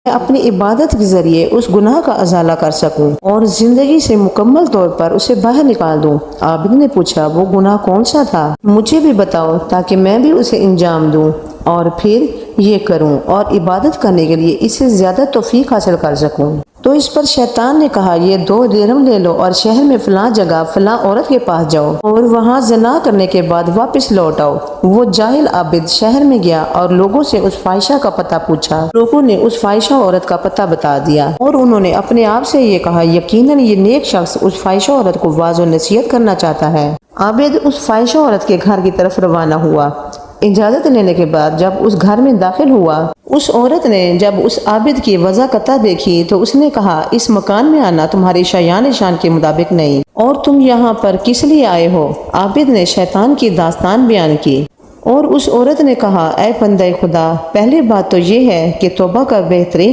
اپنی عبادت کے ذریعے اس گناہ کا ازالہ کر سکوں اور زندگی سے مکمل طور پر اسے باہر نکال دوں۔ عابد نے پوچھا، وہ گناہ کون سا تھا؟ مجھے بھی بتاؤ تاکہ میں بھی اسے انجام دوں اور پھر یہ کروں اور عبادت کرنے کے لیے اس سے زیادہ توفیق حاصل کر سکوں۔ تو اس پر شیطان نے کہا، یہ 2 درہم لے لو اور شہر میں فلاں جگہ فلاں عورت کے پاس جاؤ اور وہاں زنا کرنے کے بعد واپس لوٹ آؤ۔ وہ جاہل عابد شہر میں گیا اور لوگوں سے اس فاحشہ کا پتہ پوچھا۔ لوگوں نے اس فاحشہ عورت کا پتہ بتا دیا اور انہوں نے اپنے آپ سے یہ کہا، یقیناً یہ نیک شخص اس فاحشہ عورت کو واعظ و نصیحت کرنا چاہتا ہے۔ عابد اس فاحشہ عورت کے گھر کی طرف روانہ ہوا۔ اجازت لینے کے بعد جب اس گھر میں داخل ہوا، اس عورت نے جب اس عابد کی وضاحت دیکھی تو اس نے کہا، اس مکان میں آنا تمہاری شایان شان کے مطابق نہیں، اور تم یہاں پر کس لیے آئے ہو؟ عابد نے شیطان کی داستان بیان کی اور اس عورت نے کہا، اے بندہ خدا، پہلی بات تو یہ ہے کہ توبہ کا بہترین